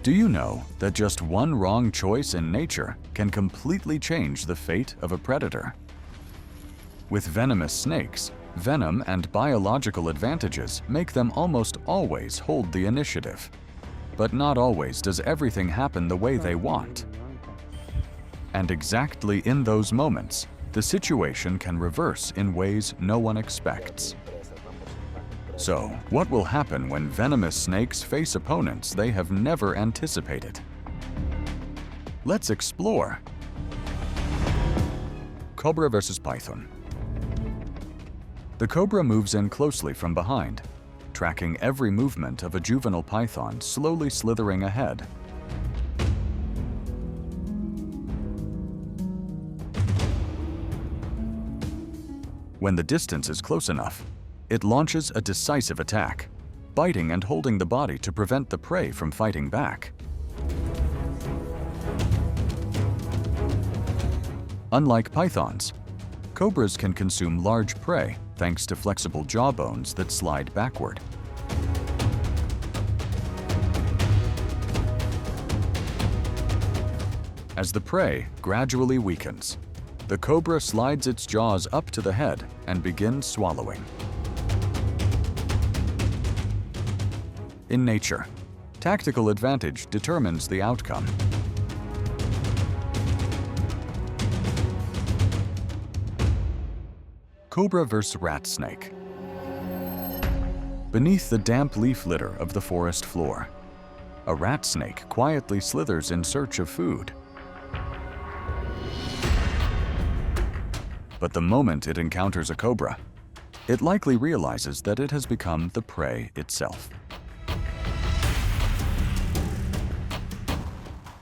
Do you know that just one wrong choice in nature can completely change the fate of a predator? With venomous snakes, venom and biological advantages make them almost always hold the initiative. But not always does everything happen the way they want. And exactly in those moments, the situation can reverse in ways no one expects. So, what will happen when venomous snakes face opponents they have never anticipated? Let's explore. Cobra versus python. The cobra moves in closely from behind, tracking every movement of a juvenile python slowly slithering ahead. When the distance is close enough, it launches a decisive attack, biting and holding the body to prevent the prey from fighting back. Unlike pythons, cobras can consume large prey thanks to flexible jawbones that slide backward. As the prey gradually weakens, the cobra slides its jaws up to the head and begins swallowing. In nature, tactical advantage determines the outcome. Cobra vs. rat snake. Beneath the damp leaf litter of the forest floor, a rat snake quietly slithers in search of food. But the moment it encounters a cobra, it likely realizes that it has become the prey itself.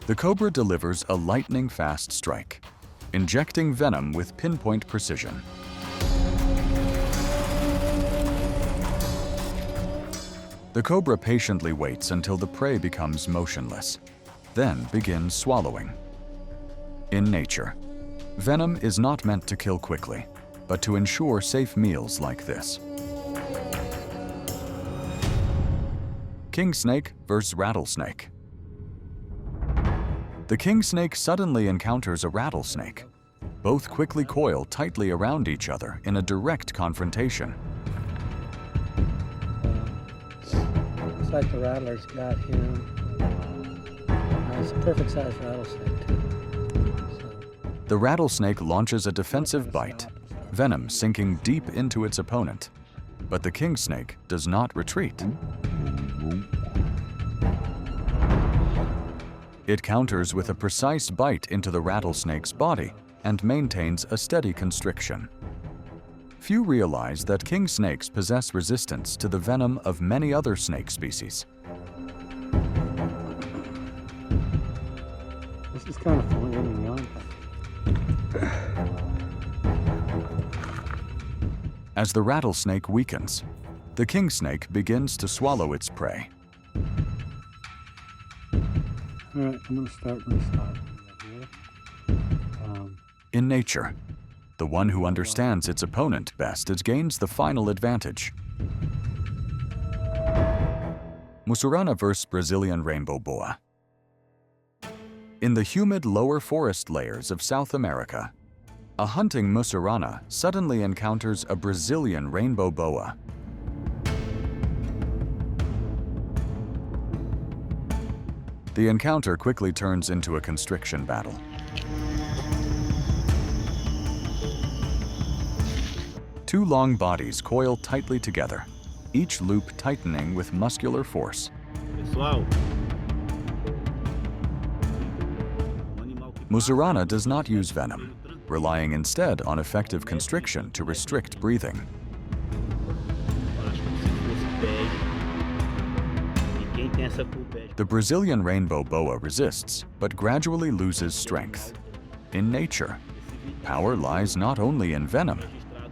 The cobra delivers a lightning-fast strike, injecting venom with pinpoint precision. The cobra patiently waits until the prey becomes motionless, then begins swallowing. In nature, venom is not meant to kill quickly, but to ensure safe meals like this. King snake versus rattlesnake. The king snake suddenly encounters a rattlesnake. Both quickly coil tightly around each other in a direct confrontation. Looks like the rattler's got him. It's a perfect size rattlesnake too. The rattlesnake launches a defensive bite, venom sinking deep into its opponent. But the king snake does not retreat. It counters with a precise bite into the rattlesnake's body and maintains a steady constriction. Few realize that king snakes possess resistance to the venom of many other snake species. This is kind of fun in the As the rattlesnake weakens, the king snake begins to swallow its prey. All right, I'm going to start my stop. In nature, the one who understands its opponent best gains the final advantage. Mussurana vs. Brazilian rainbow boa. In the humid lower forest layers of South America, a hunting mussurana suddenly encounters a Brazilian rainbow boa. The encounter quickly turns into a constriction battle. Two long bodies coil tightly together, each loop tightening with muscular force. Mussurana does not use venom, relying instead on effective constriction to restrict breathing. The Brazilian rainbow boa resists, but gradually loses strength. In nature, power lies not only in venom,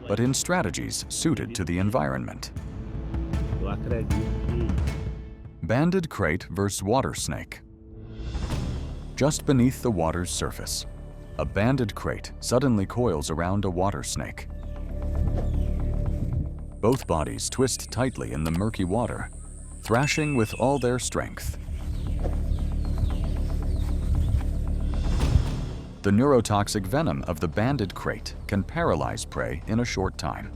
but in strategies suited to the environment. Banded crate vs. water snake. Just beneath the water's surface, a banded crate suddenly coils around a water snake. Both bodies twist tightly in the murky water, thrashing with all their strength. The neurotoxic venom of the banded crate can paralyze prey in a short time.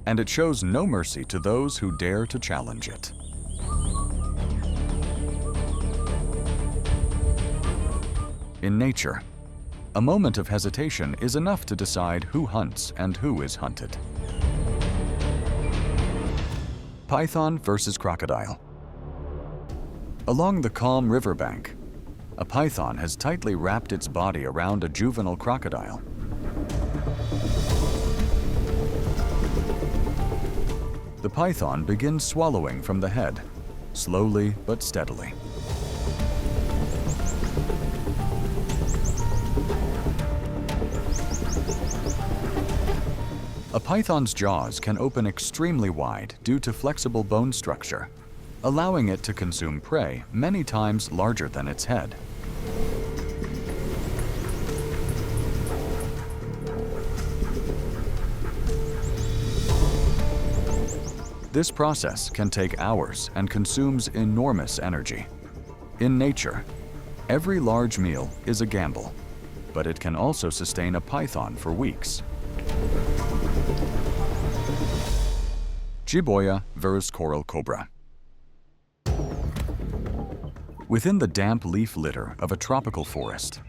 And it shows no mercy to those who dare to challenge it. In nature, a moment of hesitation is enough to decide who hunts and who is hunted. Python versus crocodile. Along the calm riverbank, a python has tightly wrapped its body around a juvenile crocodile. The python begins swallowing from the head, slowly but steadily. A python's jaws can open extremely wide due to flexible bone structure, allowing it to consume prey many times larger than its head. This process can take hours and consumes enormous energy. In nature, every large meal is a gamble, but it can also sustain a python for weeks. Jiboya versus coral cobra. Within the damp leaf litter of a tropical forest,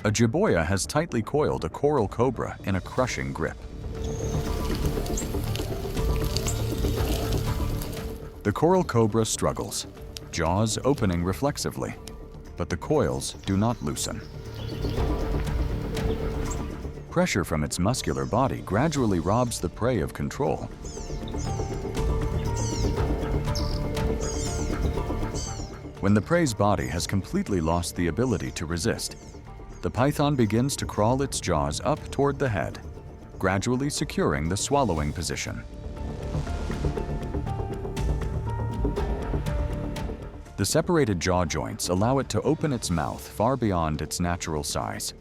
a jiboya has tightly coiled a coral cobra in a crushing grip. The coral cobra struggles, jaws opening reflexively, but the coils do not loosen. Pressure from its muscular body gradually robs the prey of control. When the prey's body has completely lost the ability to resist, the python begins to crawl its jaws up toward the head, gradually securing the swallowing position. The separated jaw joints allow it to open its mouth far beyond its natural size,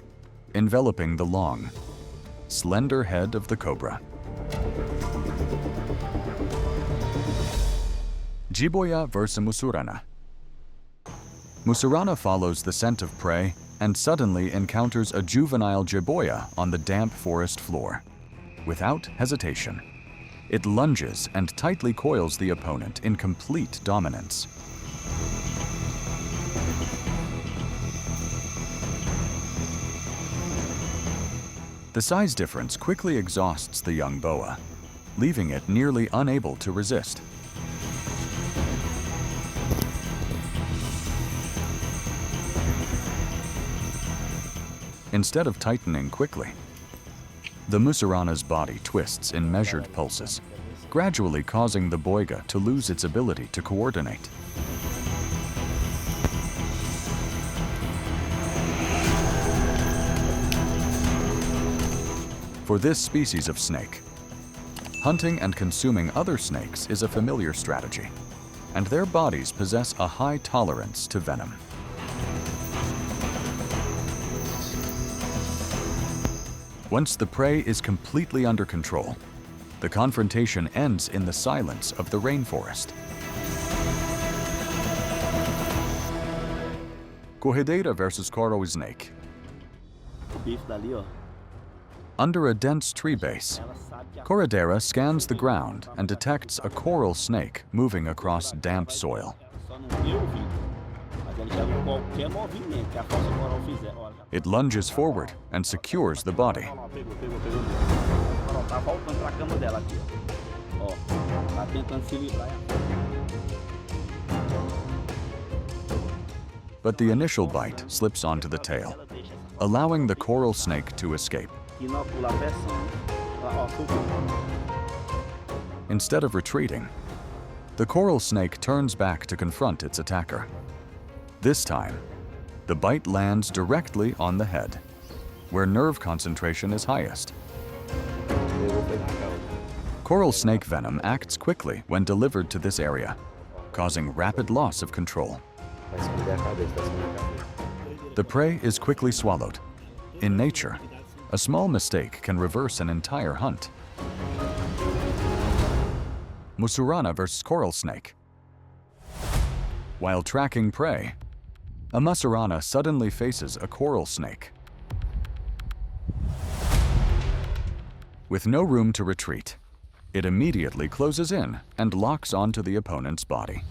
enveloping the long, slender head of the cobra. Jiboya versus musurana. Musurana follows the scent of prey and suddenly encounters a juvenile jiboya on the damp forest floor. Without hesitation, it lunges and tightly coils the opponent in complete dominance. The size difference quickly exhausts the young boa, leaving it nearly unable to resist. Instead of tightening quickly, the musurana's body twists in measured pulses, gradually causing the boiga to lose its ability to coordinate. For this species of snake, hunting and consuming other snakes is a familiar strategy, and their bodies possess a high tolerance to venom. Once the prey is completely under control, the confrontation ends in the silence of the rainforest. Corredeira versus coral snake. Under a dense tree base, Corredeira scans the ground and detects a coral snake moving across damp soil. It lunges forward and secures the body. But the initial bite slips onto the tail, allowing the coral snake to escape. Instead of retreating, the coral snake turns back to confront its attacker. This time, the bite lands directly on the head, where nerve concentration is highest. Coral snake venom acts quickly when delivered to this area, causing rapid loss of control. The prey is quickly swallowed. In nature, a small mistake can reverse an entire hunt. Musurana versus coral snake. While tracking prey, A mussurana suddenly faces a coral snake. With no room to retreat, it immediately closes in and locks onto the opponent's body.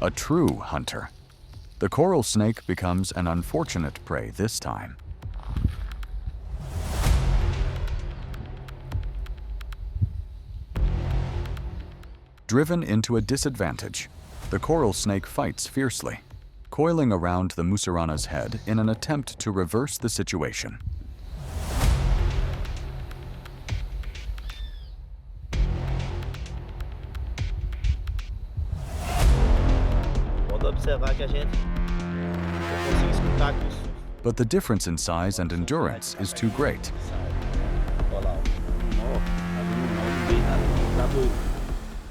A true hunter. The coral snake becomes an unfortunate prey this time. Driven into a disadvantage, the coral snake fights fiercely, coiling around the mussurana's head in an attempt to reverse the situation. But the difference in size and endurance is too great.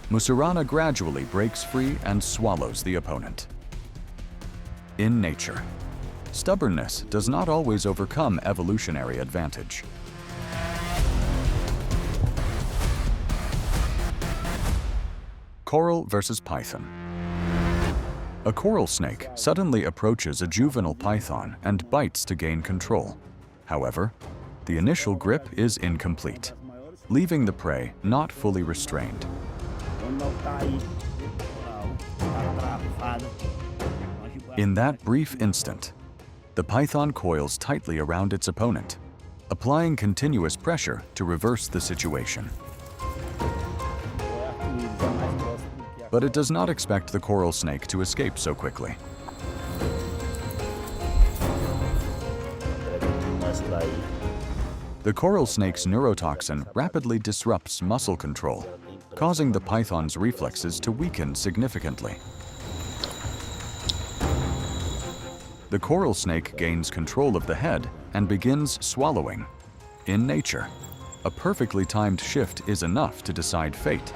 Mussurana gradually breaks free and swallows the opponent. In nature, stubbornness does not always overcome evolutionary advantage. Coral versus python. A coral snake suddenly approaches a juvenile python and bites to gain control. However, the initial grip is incomplete, leaving the prey not fully restrained. In that brief instant, the python coils tightly around its opponent, applying continuous pressure to reverse the situation. But it does not expect the coral snake to escape so quickly. The coral snake's neurotoxin rapidly disrupts muscle control, causing the python's reflexes to weaken significantly. The coral snake gains control of the head and begins swallowing. In nature, a perfectly timed shift is enough to decide fate.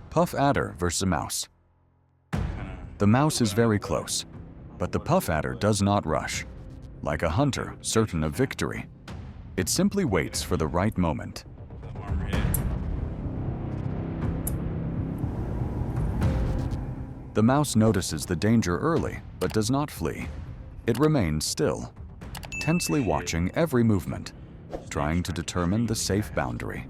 Puff adder versus a mouse. The mouse is very close, but the puff adder does not rush. Like a hunter certain of victory, it simply waits for the right moment. The mouse notices the danger early, but does not flee. It remains still, tensely watching every movement, trying to determine the safe boundary.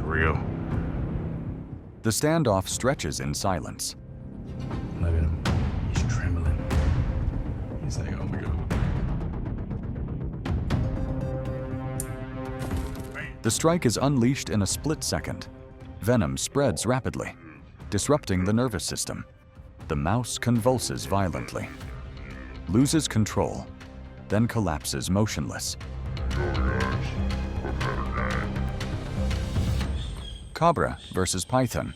Real. The standoff stretches in silence. Look at him. He's trembling. He's like, oh my God. The strike is unleashed in a split second. Venom spreads rapidly, disrupting the nervous system. The mouse convulses violently, loses control, then collapses motionless. Cobra versus python.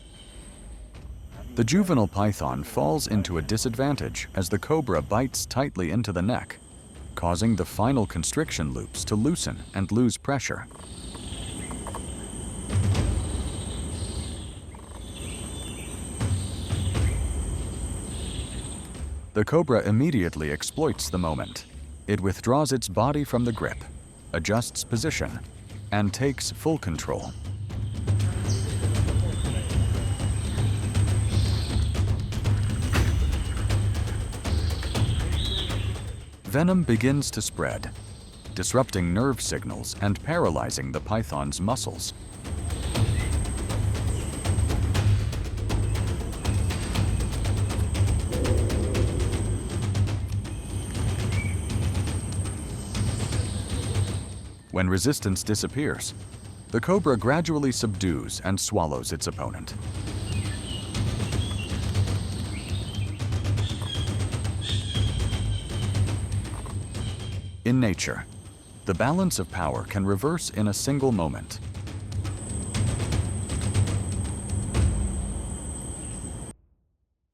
The juvenile python falls into a disadvantage as the cobra bites tightly into the neck, causing the final constriction loops to loosen and lose pressure. The cobra immediately exploits the moment. It withdraws its body from the grip, adjusts position, and takes full control. Venom begins to spread, disrupting nerve signals and paralyzing the python's muscles. When resistance disappears, the cobra gradually subdues and swallows its opponent. In nature, the balance of power can reverse in a single moment.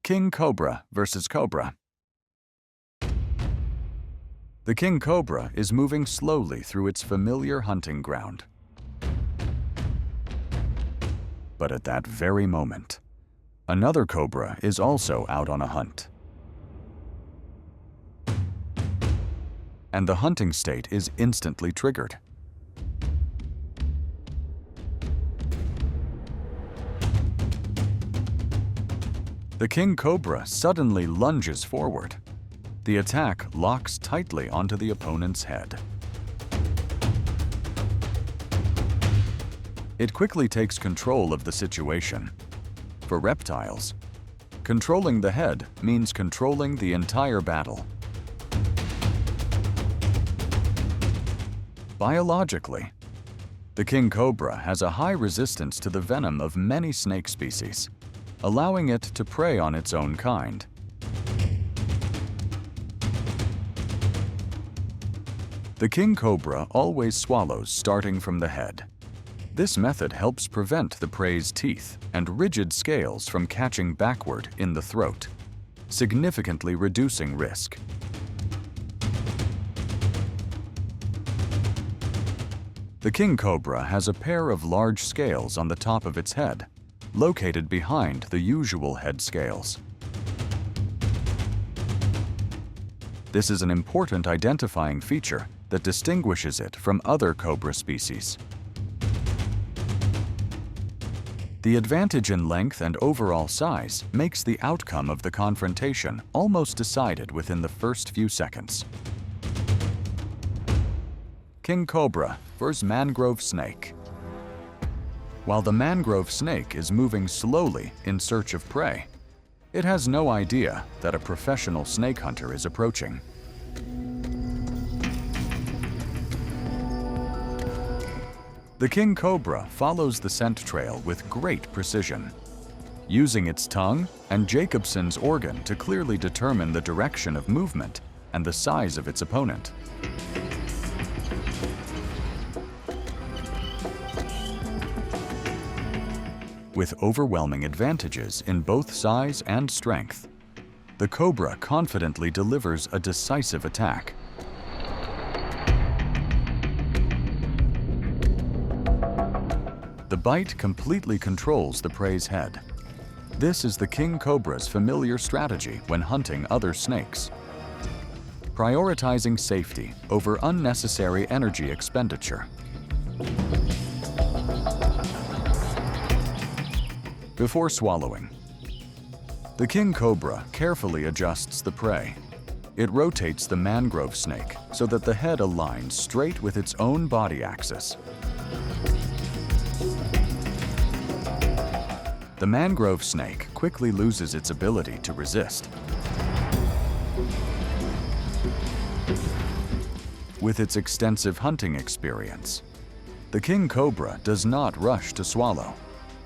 King Cobra versus Cobra. The king cobra is moving slowly through its familiar hunting ground. But at that very moment, another cobra is also out on a hunt. and the hunting state is instantly triggered. The king cobra suddenly lunges forward. The attack locks tightly onto the opponent's head. It quickly takes control of the situation. For reptiles, controlling the head means controlling the entire battle. Biologically, the king cobra has a high resistance to the venom of many snake species, allowing it to prey on its own kind. The king cobra always swallows starting from the head. This method helps prevent the prey's teeth and rigid scales from catching backward in the throat, significantly reducing risk. The king cobra has a pair of large scales on the top of its head, located behind the usual head scales. This is an important identifying feature that distinguishes it from other cobra species. The advantage in length and overall size makes the outcome of the confrontation almost decided within the first few seconds. King cobra vs. mangrove snake. While the mangrove snake is moving slowly in search of prey, it has no idea that a professional snake hunter is approaching. The king cobra follows the scent trail with great precision, using its tongue and Jacobson's organ to clearly determine the direction of movement and the size of its opponent. With overwhelming advantages in both size and strength, the cobra confidently delivers a decisive attack. The bite completely controls the prey's head. This is the king cobra's familiar strategy when hunting other snakes, prioritizing safety over unnecessary energy expenditure. Before swallowing, the king cobra carefully adjusts the prey. It rotates the mangrove snake so that the head aligns straight with its own body axis. The mangrove snake quickly loses its ability to resist. With its extensive hunting experience, the king cobra does not rush to swallow.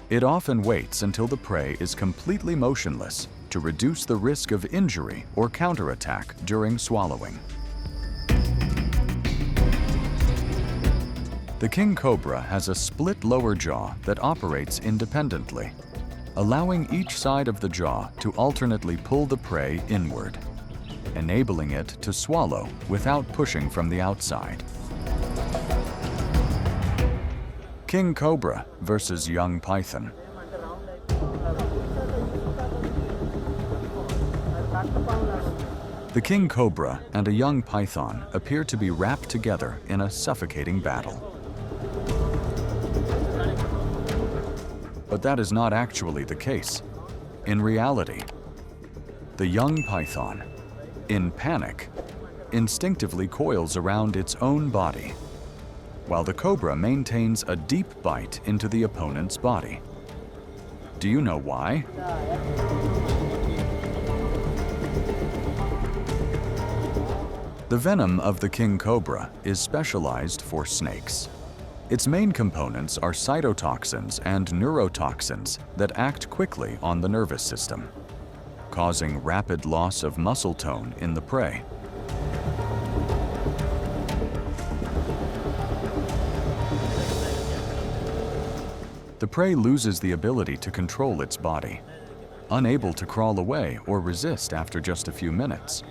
It often waits until the prey is completely motionless to reduce the risk of injury or counterattack during swallowing. The king cobra has a split lower jaw that operates independently, allowing each side of the jaw to alternately pull the prey inward, enabling it to swallow without pushing from the outside. King cobra versus young python. The king cobra and a young python appear to be wrapped together in a suffocating battle. But that is not actually the case. In reality, the young python, in panic, instinctively coils around its own body, while the cobra maintains a deep bite into the opponent's body. Do you know why? The venom of the king cobra is specialized for snakes. Its main components are cytotoxins and neurotoxins that act quickly on the nervous system, causing rapid loss of muscle tone in the prey. The prey loses the ability to control its body, unable to crawl away or resist after just a few minutes.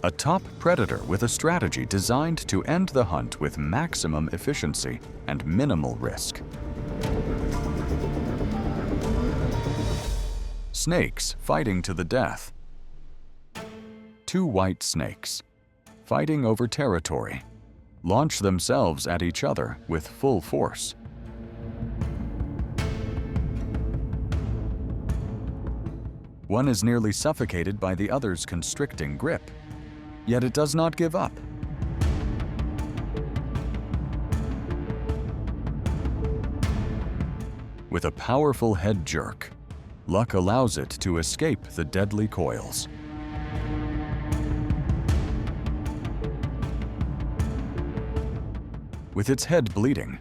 A top predator with a strategy designed to end the hunt with maximum efficiency and minimal risk. Snakes fighting to the death. Two white snakes, fighting over territory, launch themselves at each other with full force. One is nearly suffocated by the other's constricting grip, yet it does not give up. With a powerful head jerk, luck allows it to escape the deadly coils. With its head bleeding,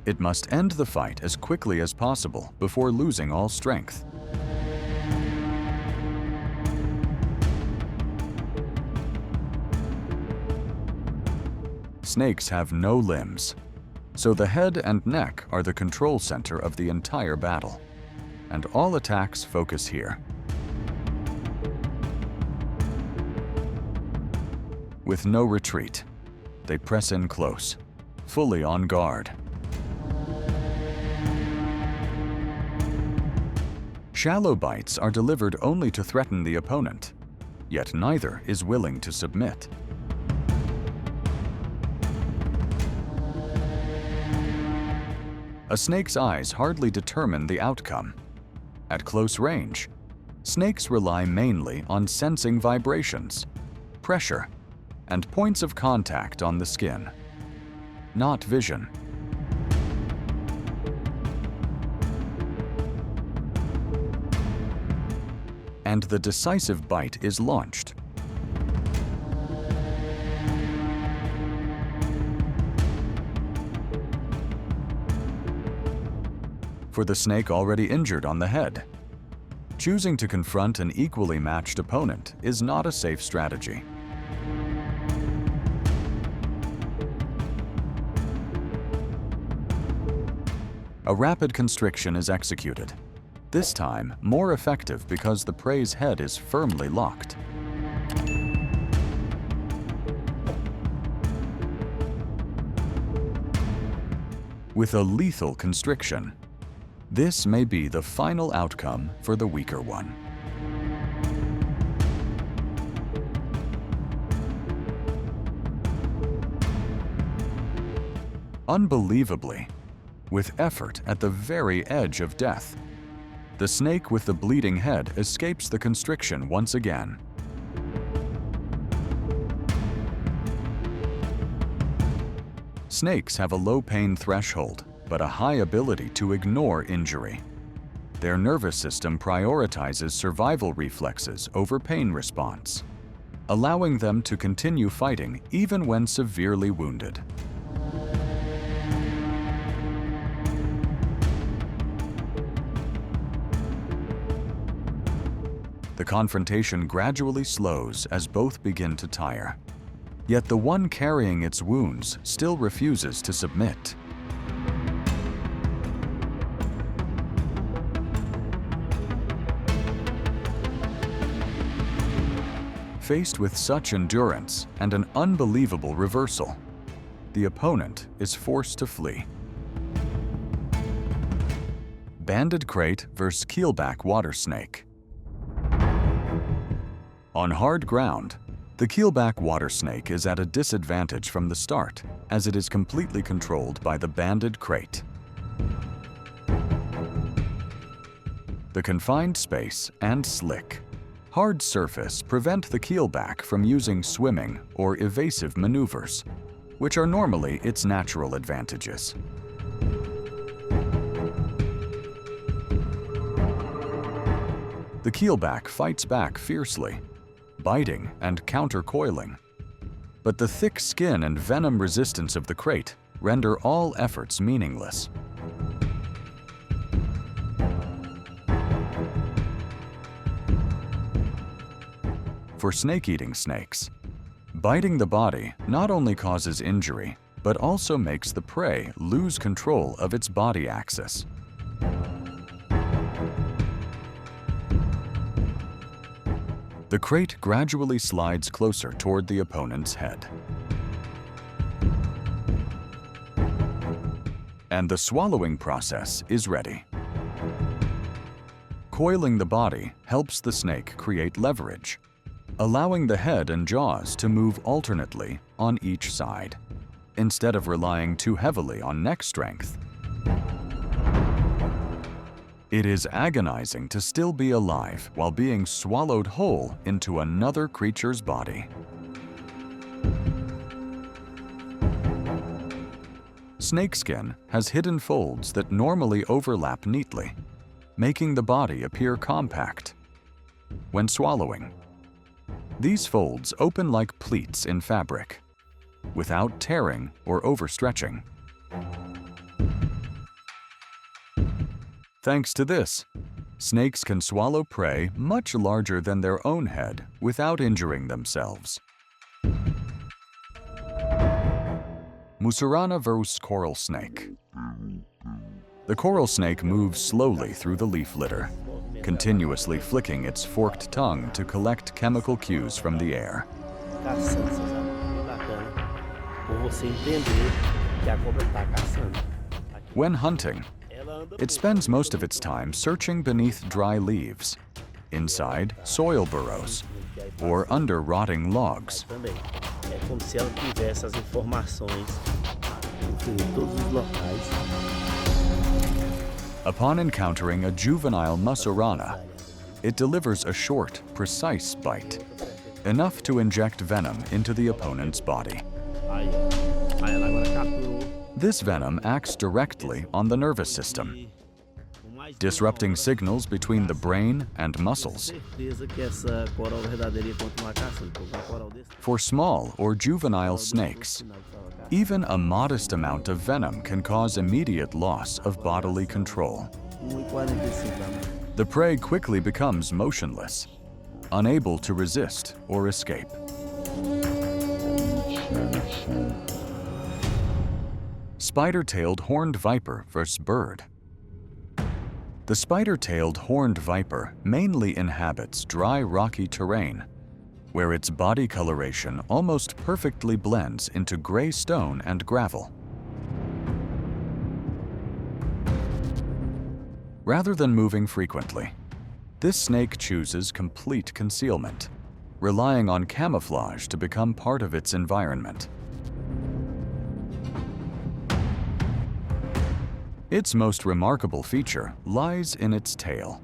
it must end the fight as quickly as possible before losing all strength. Snakes have no limbs, so the head and neck are the control center of the entire battle, and all attacks focus here. With no retreat, they press in close, fully on guard. Shallow bites are delivered only to threaten the opponent, yet neither is willing to submit. A snake's eyes hardly determine the outcome. At close range, snakes rely mainly on sensing vibrations, pressure, and points of contact on the skin, not vision. And the decisive bite is launched. For the snake already injured on the head, choosing to confront an equally matched opponent is not a safe strategy. A rapid constriction is executed, this time more effective because the prey's head is firmly locked. With a lethal constriction, this may be the final outcome for the weaker one. Unbelievably, with effort at the very edge of death, the snake with the bleeding head escapes the constriction once again. Snakes have a low pain threshold, but a high ability to ignore injury. Their nervous system prioritizes survival reflexes over pain response, allowing them to continue fighting even when severely wounded. The confrontation gradually slows as both begin to tire, yet the one carrying its wounds still refuses to submit. Faced with such endurance and an unbelievable reversal, the opponent is forced to flee. Banded crate vs. keelback water snake. On hard ground, the keelback water snake is at a disadvantage from the start, as it is completely controlled by the banded crate. The confined space and slick, hard surface prevent the keelback from using swimming or evasive maneuvers, which are normally its natural advantages. The keelback fights back fiercely, biting and counter-coiling, but the thick skin and venom resistance of the crate render all efforts meaningless. For snake-eating snakes, biting the body not only causes injury, but also makes the prey lose control of its body axis. The crate gradually slides closer toward the opponent's head. And the swallowing process is ready. Coiling the body helps the snake create leverage, allowing the head and jaws to move alternately on each side, instead of relying too heavily on neck strength. It is agonizing to still be alive while being swallowed whole into another creature's body. Snakeskin has hidden folds that normally overlap neatly, making the body appear compact. When swallowing, these folds open like pleats in fabric, without tearing or overstretching. Thanks to this, snakes can swallow prey much larger than their own head without injuring themselves. Mussurana versus coral snake. The coral snake moves slowly through the leaf litter, continuously flicking its forked tongue to collect chemical cues from the air. When hunting, it spends most of its time searching beneath dry leaves, inside soil burrows, or under rotting logs. Upon encountering a juvenile mussurana, it delivers a short, precise bite, enough to inject venom into the opponent's body. This venom acts directly on the nervous system, disrupting signals between the brain and muscles. For small or juvenile snakes, even a modest amount of venom can cause immediate loss of bodily control. The prey quickly becomes motionless, unable to resist or escape. Spider-tailed horned viper versus bird. The spider-tailed horned viper mainly inhabits dry, rocky terrain, where its body coloration almost perfectly blends into gray stone and gravel. Rather than moving frequently, this snake chooses complete concealment, relying on camouflage to become part of its environment. Its most remarkable feature lies in its tail,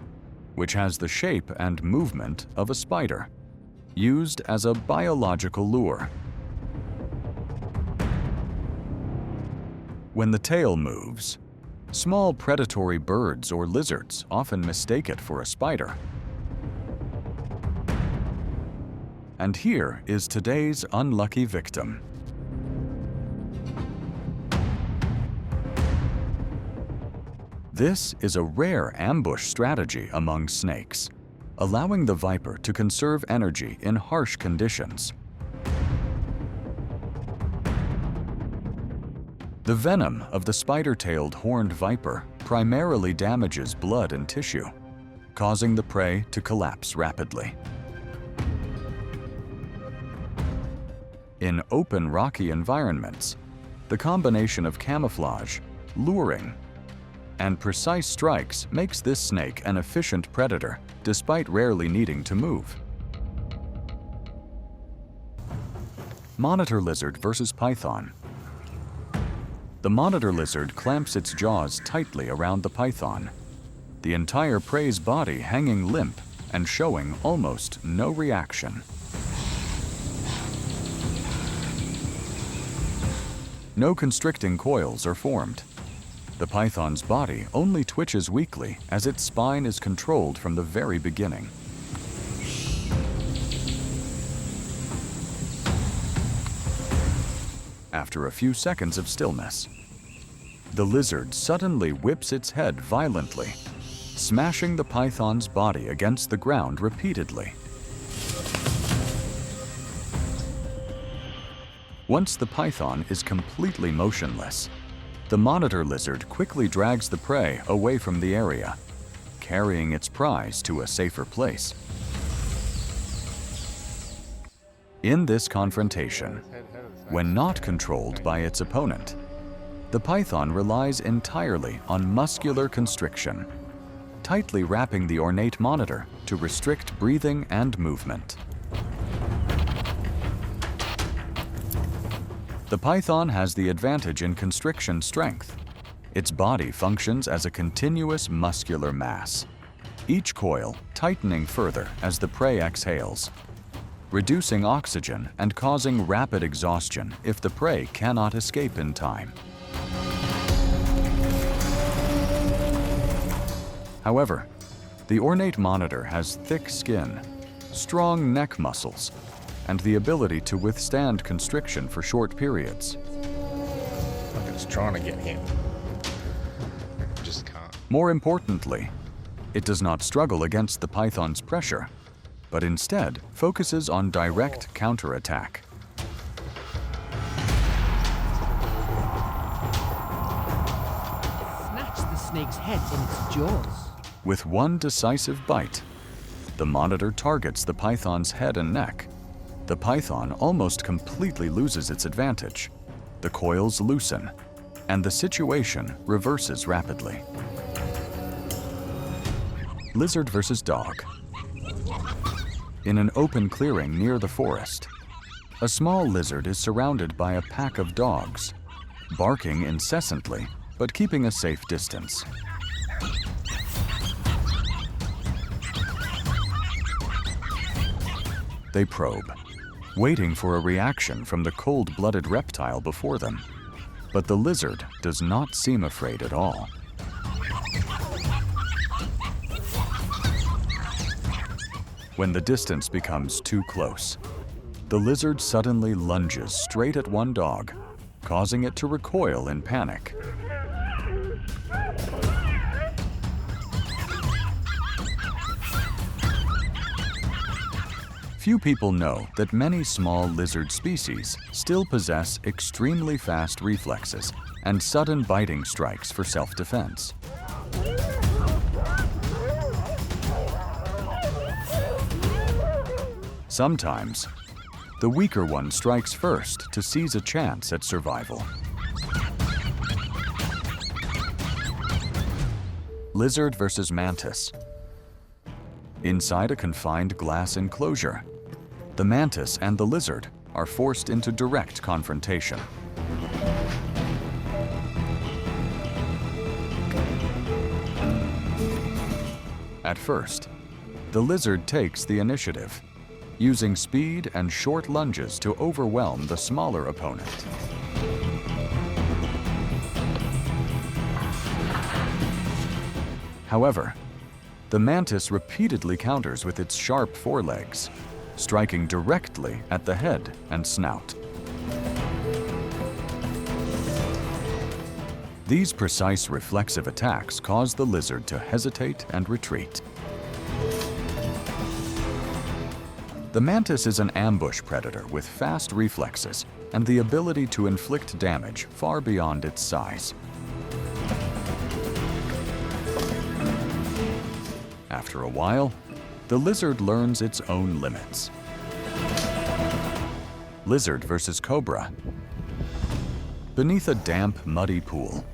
which has the shape and movement of a spider, used as a biological lure. When the tail moves, small predatory birds or lizards often mistake it for a spider. And here is today's unlucky victim. This is a rare ambush strategy among snakes, allowing the viper to conserve energy in harsh conditions. The venom of the spider-tailed horned viper primarily damages blood and tissue, causing the prey to collapse rapidly. In open, rocky environments, the combination of camouflage, luring, and precise strikes makes this snake an efficient predator, despite rarely needing to move. Monitor lizard versus python. The monitor lizard clamps its jaws tightly around the python, the entire prey's body hanging limp and showing almost no reaction. No constricting coils are formed. The python's body only twitches weakly as its spine is controlled from the very beginning. After a few seconds of stillness, the lizard suddenly whips its head violently, smashing the python's body against the ground repeatedly. Once the python is completely motionless, the monitor lizard quickly drags the prey away from the area, carrying its prize to a safer place. In this confrontation, when not controlled by its opponent, the python relies entirely on muscular constriction, tightly wrapping the ornate monitor to restrict breathing and movement. The python has the advantage in constriction strength. Its body functions as a continuous muscular mass, each coil tightening further as the prey exhales, reducing oxygen and causing rapid exhaustion if the prey cannot escape in time. However, the ornate monitor has thick skin, strong neck muscles, and the ability to withstand constriction for short periods. Like it's trying to get him. Just can't. More importantly, it does not struggle against the python's pressure, but instead focuses on direct counterattack. Snatch the snake's head in its jaws. With one decisive bite, the monitor targets the python's head and neck. The python almost completely loses its advantage. The coils loosen, and the situation reverses rapidly. Lizard versus dog. In an open clearing near the forest, a small lizard is surrounded by a pack of dogs, barking incessantly but keeping a safe distance. They probe, waiting for a reaction from the cold-blooded reptile before them. But the lizard does not seem afraid at all. When the distance becomes too close, the lizard suddenly lunges straight at one dog, causing it to recoil in panic. Few people know that many small lizard species still possess extremely fast reflexes and sudden biting strikes for self-defense. Sometimes, the weaker one strikes first to seize a chance at survival. Lizard versus mantis. Inside a confined glass enclosure, the mantis and the lizard are forced into direct confrontation. At first, the lizard takes the initiative, using speed and short lunges to overwhelm the smaller opponent. However, the mantis repeatedly counters with its sharp forelegs, striking directly at the head and snout. These precise reflexive attacks cause the lizard to hesitate and retreat. The mantis is an ambush predator with fast reflexes and the ability to inflict damage far beyond its size. After a while, the lizard learns its own limits. Lizard versus cobra. Beneath a damp, muddy pool,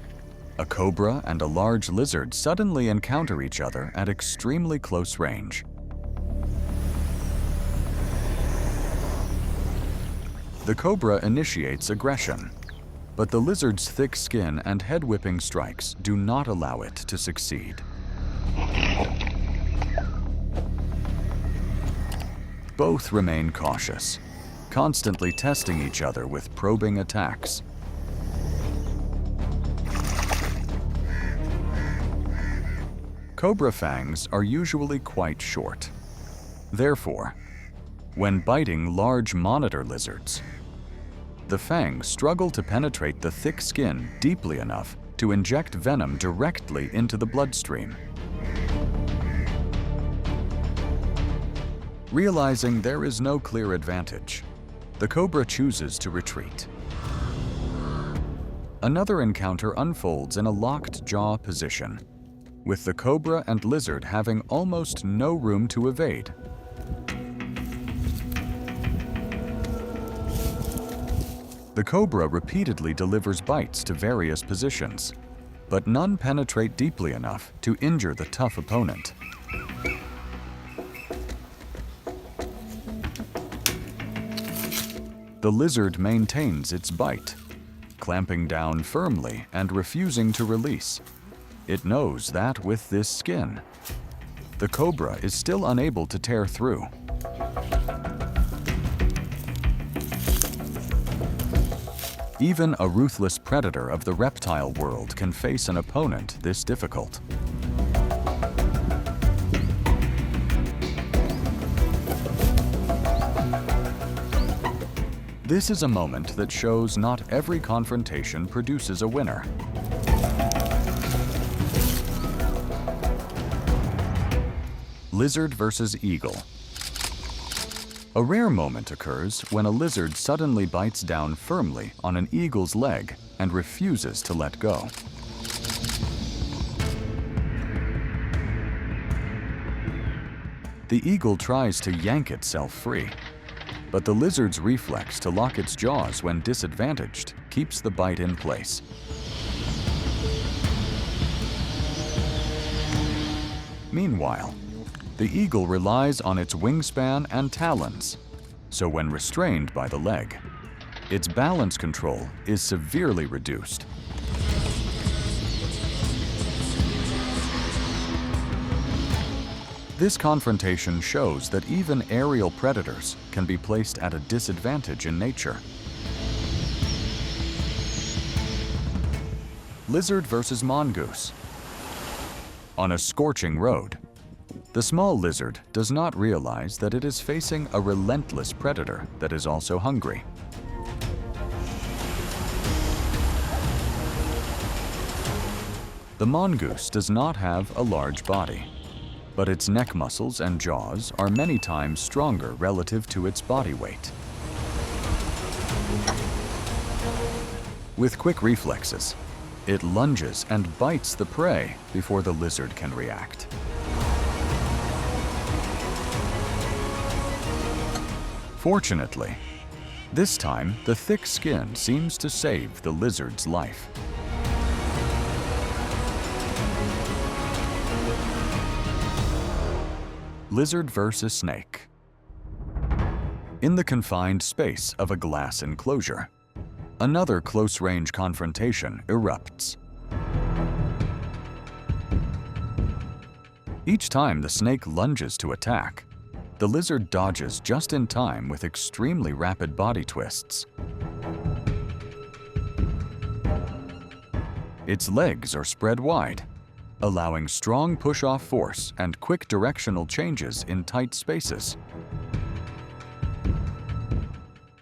a cobra and a large lizard suddenly encounter each other at extremely close range. The cobra initiates aggression, but the lizard's thick skin and head-whipping strikes do not allow it to succeed. Both remain cautious, constantly testing each other with probing attacks. Cobra fangs are usually quite short. Therefore, when biting large monitor lizards, the fangs struggle to penetrate the thick skin deeply enough to inject venom directly into the bloodstream. Realizing there is no clear advantage, the cobra chooses to retreat. Another encounter unfolds in a locked jaw position, with the cobra and lizard having almost no room to evade. The cobra repeatedly delivers bites to various positions, but none penetrate deeply enough to injure the tough opponent. The lizard maintains its bite, clamping down firmly and refusing to release. It knows that with this skin, the cobra is still unable to tear through. Even a ruthless predator of the reptile world can face an opponent this difficult. This is a moment that shows not every confrontation produces a winner. Lizard versus eagle. A rare moment occurs when a lizard suddenly bites down firmly on an eagle's leg and refuses to let go. The eagle tries to yank itself free, but the lizard's reflex to lock its jaws when disadvantaged keeps the bite in place. Meanwhile, the eagle relies on its wingspan and talons, so when restrained by the leg, its balance control is severely reduced. This confrontation shows that even aerial predators can be placed at a disadvantage in nature. Lizard versus mongoose. On a scorching road, the small lizard does not realize that it is facing a relentless predator that is also hungry. The mongoose does not have a large body, but its neck muscles and jaws are many times stronger relative to its body weight. With quick reflexes, it lunges and bites the prey before the lizard can react. Fortunately, this time the thick skin seems to save the lizard's life. Lizard versus snake. In the confined space of a glass enclosure, another close-range confrontation erupts. Each time the snake lunges to attack, the lizard dodges just in time with extremely rapid body twists. Its legs are spread wide, allowing strong push-off force and quick directional changes in tight spaces.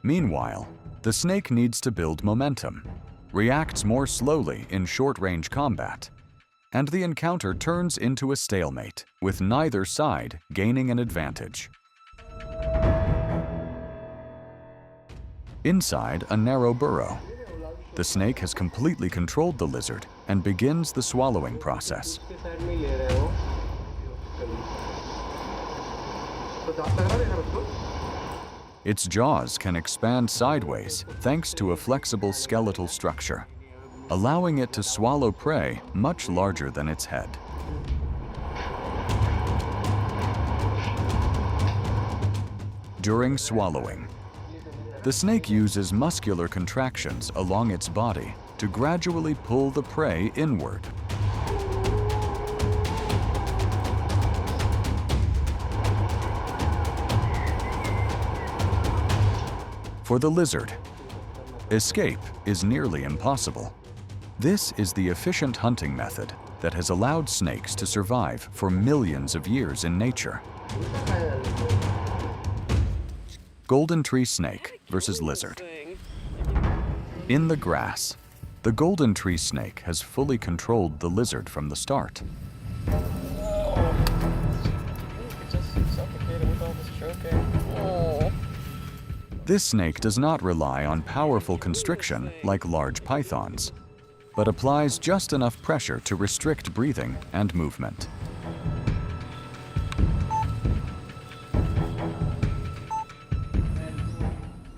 Meanwhile, the snake needs to build momentum, reacts more slowly in short-range combat, and the encounter turns into a stalemate, with neither side gaining an advantage. Inside a narrow burrow, the snake has completely controlled the lizard and begins the swallowing process. Its jaws can expand sideways thanks to a flexible skeletal structure, allowing it to swallow prey much larger than its head. During swallowing, the snake uses muscular contractions along its body to gradually pull the prey inward. For the lizard, escape is nearly impossible. This is the efficient hunting method that has allowed snakes to survive for millions of years in nature. Golden tree snake versus lizard. In the grass, the golden tree snake has fully controlled the lizard from the start. This snake does not rely on powerful constriction like large pythons, but applies just enough pressure to restrict breathing and movement.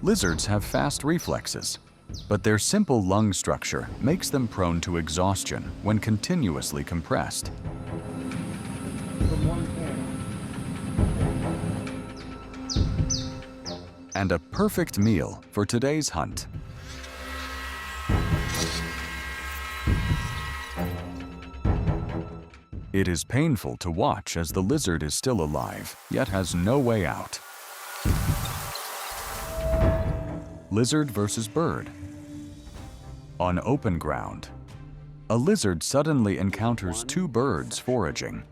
Lizards have fast reflexes, but their simple lung structure makes them prone to exhaustion when continuously compressed. And a perfect meal for today's hunt. It is painful to watch as the lizard is still alive, yet has no way out. Lizard versus bird. On open ground, a lizard suddenly encounters two birds foraging.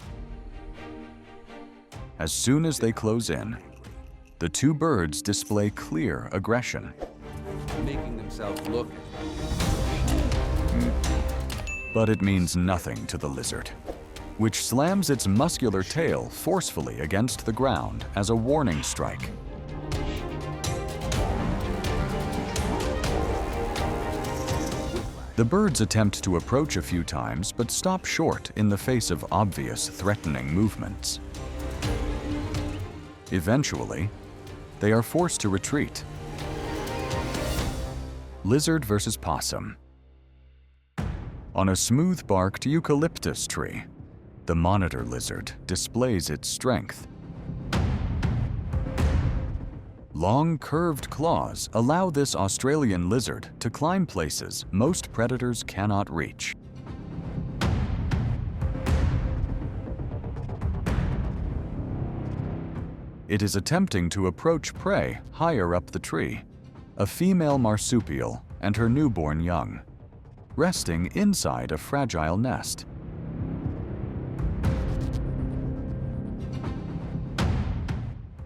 As soon as they close in, the two birds display clear aggression. Making themselves look. But it means nothing to the lizard, which slams its muscular tail forcefully against the ground as a warning strike. The birds attempt to approach a few times, but stop short in the face of obvious threatening movements. Eventually, they are forced to retreat. Lizard versus possum. On a smooth-barked eucalyptus tree, the monitor lizard displays its strength. Long, curved claws allow this Australian lizard to climb places most predators cannot reach. It is attempting to approach prey higher up the tree, a female marsupial and her newborn young, resting inside a fragile nest.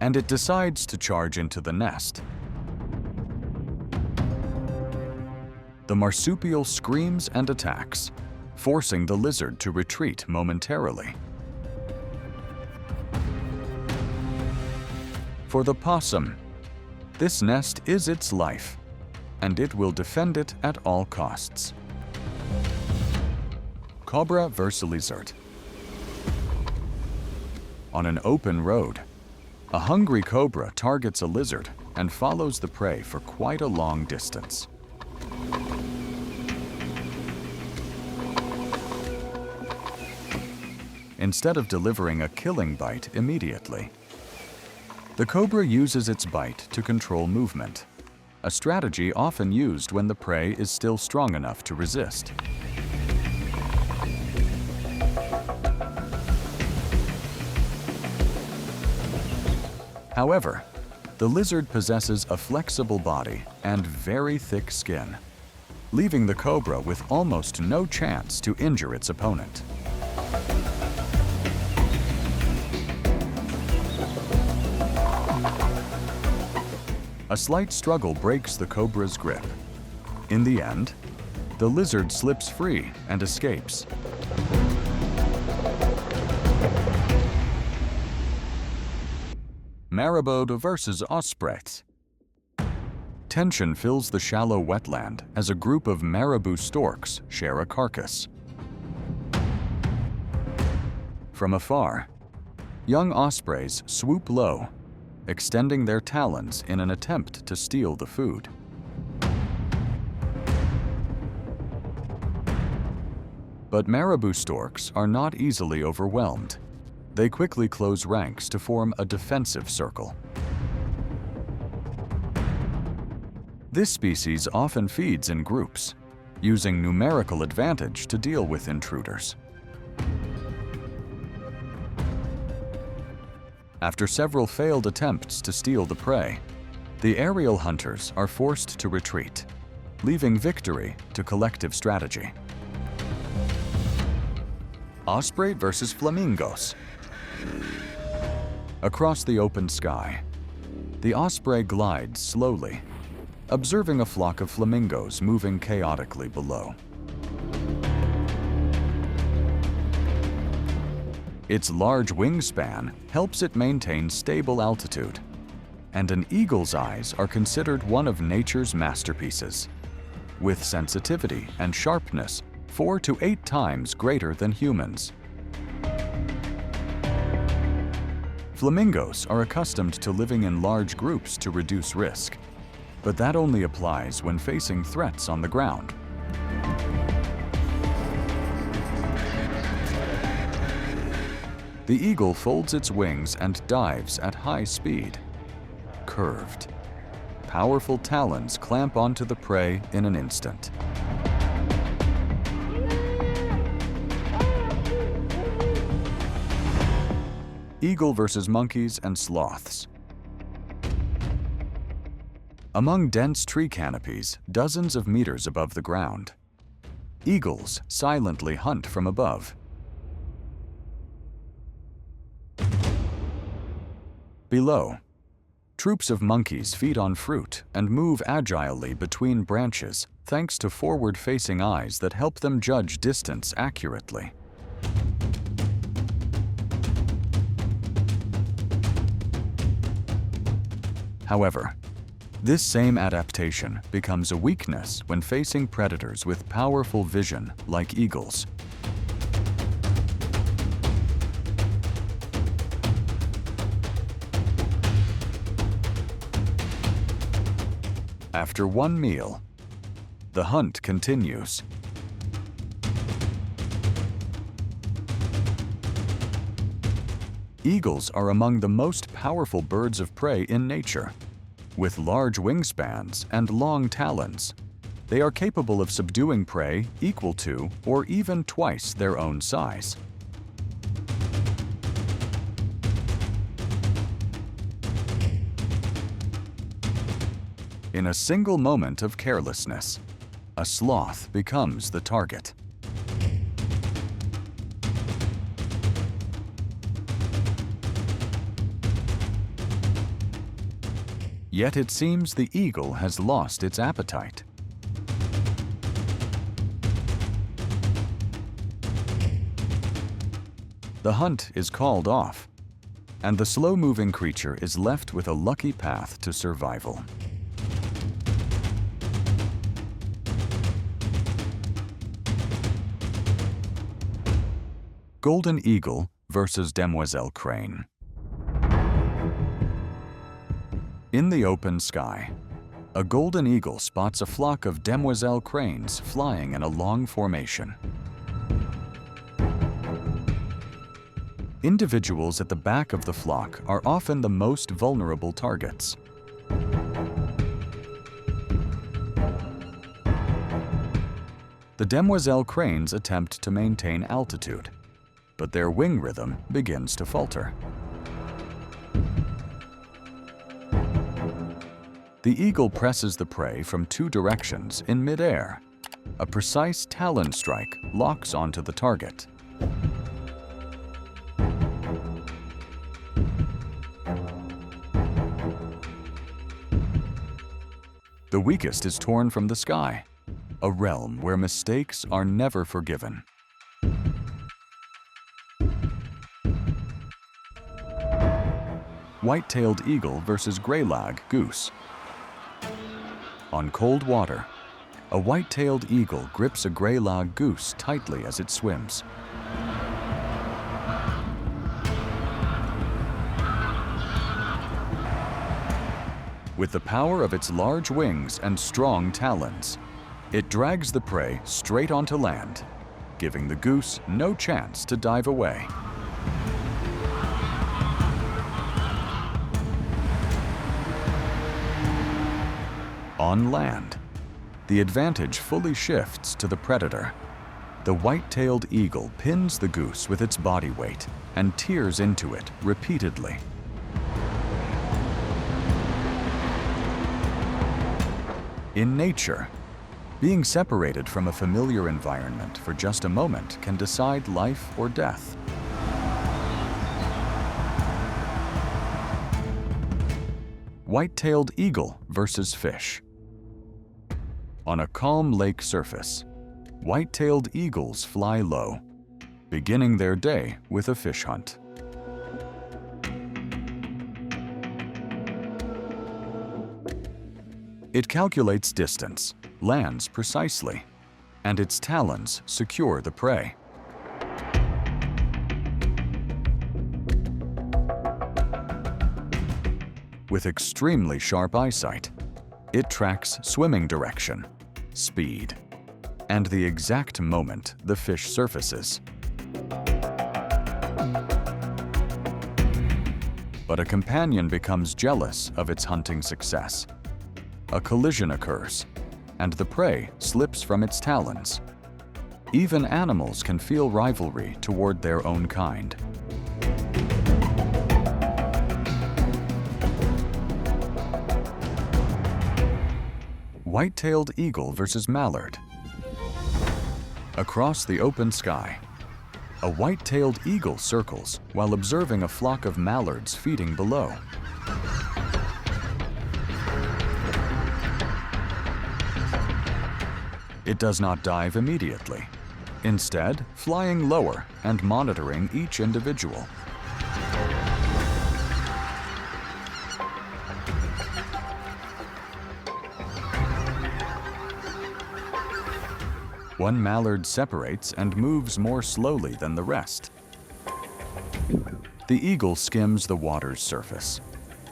And it decides to charge into the nest. The marsupial screams and attacks, forcing the lizard to retreat momentarily. For the possum, this nest is its life, and it will defend it at all costs. Cobra versus lizard. On an open road, a hungry cobra targets a lizard and follows the prey for quite a long distance. Instead of delivering a killing bite immediately, the cobra uses its bite to control movement, a strategy often used when the prey is still strong enough to resist. However, the lizard possesses a flexible body and very thick skin, leaving the cobra with almost no chance to injure its opponent. A slight struggle breaks the cobra's grip. In the end, the lizard slips free and escapes. Marabou versus ospreys. Tension fills the shallow wetland as a group of marabou storks share a carcass. From afar, young ospreys swoop low, extending their talons in an attempt to steal the food. But marabou storks are not easily overwhelmed. They quickly close ranks to form a defensive circle. This species often feeds in groups, using numerical advantage to deal with intruders. After several failed attempts to steal the prey, the aerial hunters are forced to retreat, leaving victory to collective strategy. Osprey versus flamingos. Across the open sky, the osprey glides slowly, observing a flock of flamingos moving chaotically below. Its large wingspan helps it maintain stable altitude, and an eagle's eyes are considered one of nature's masterpieces, with sensitivity and sharpness 4 to 8 times greater than humans. Flamingos are accustomed to living in large groups to reduce risk, But that only applies when facing threats on the ground. The eagle folds its wings and dives at high speed. Curved. Powerful talons clamp onto the prey in an instant. Eagle versus monkeys and sloths. Among dense tree canopies, dozens of meters above the ground, eagles silently hunt from above. Below, troops of monkeys feed on fruit and move agilely between branches thanks to forward-facing eyes that help them judge distance accurately. However, this same adaptation becomes a weakness when facing predators with powerful vision like eagles. After one meal, the hunt continues. Eagles are among the most powerful birds of prey in nature. With large wingspans and long talons, they are capable of subduing prey equal to or even twice their own size. In a single moment of carelessness, a sloth becomes the target. Yet it seems the eagle has lost its appetite. The hunt is called off, and the slow-moving creature is left with a lucky path to survival. Golden eagle versus demoiselle crane. In the open sky, a golden eagle spots a flock of demoiselle cranes flying in a long formation. Individuals at the back of the flock are often the most vulnerable targets. The demoiselle cranes attempt to maintain altitude, but their wing rhythm begins to falter. The eagle presses the prey from two directions in midair. A precise talon strike locks onto the target. The weakest is torn from the sky, a realm where mistakes are never forgiven. White-tailed eagle versus greylag goose. On cold water, a white-tailed eagle grips a greylag goose tightly as it swims. With the power of its large wings and strong talons, it drags the prey straight onto land, giving the goose no chance to dive away. On land, the advantage fully shifts to the predator. The white-tailed eagle pins the goose with its body weight and tears into it repeatedly. In nature, being separated from a familiar environment for just a moment can decide life or death. White-tailed eagle versus fish. On a calm lake surface, white-tailed eagles fly low, beginning their day with a fish hunt. It calculates distance, lands precisely, and its talons secure the prey. With extremely sharp eyesight, It tracks swimming direction, speed, and the exact moment the fish surfaces. But a companion becomes jealous of its hunting success. A collision occurs, and the prey slips from its talons. Even animals can feel rivalry toward their own kind. White-tailed eagle versus mallard. Across the open sky, a white-tailed eagle circles while observing a flock of mallards feeding below. It does not dive immediately, instead flying lower and monitoring each individual. One mallard separates and moves more slowly than the rest. The eagle skims the water's surface,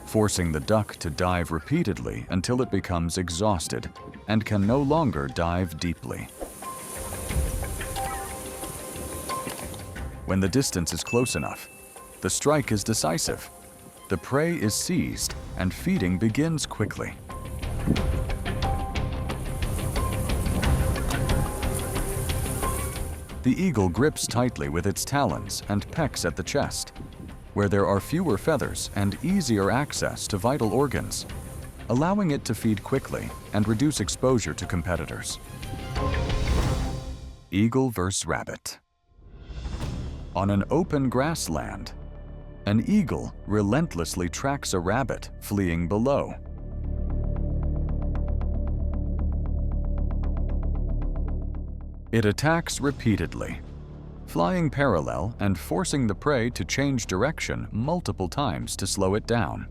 forcing the duck to dive repeatedly until it becomes exhausted and can no longer dive deeply. When the distance is close enough, the strike is decisive. The prey is seized and feeding begins quickly. The eagle grips tightly with its talons and pecks at the chest, where there are fewer feathers and easier access to vital organs, allowing it to feed quickly and reduce exposure to competitors. Eagle versus rabbit. On an open grassland, an eagle relentlessly tracks a rabbit fleeing below. It attacks repeatedly, flying parallel and forcing the prey to change direction multiple times to slow it down.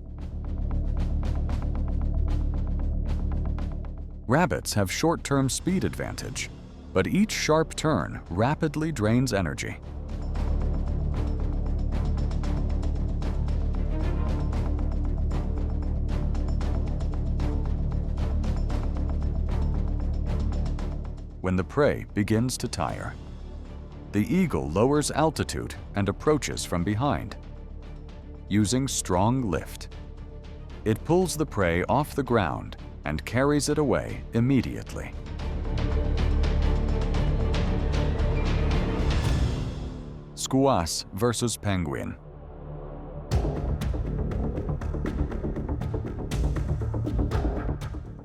Rabbits have short-term speed advantage, but each sharp turn rapidly drains energy. When the prey begins to tire, the eagle lowers altitude and approaches from behind. Using strong lift, it pulls the prey off the ground and carries it away immediately. Squash versus penguin.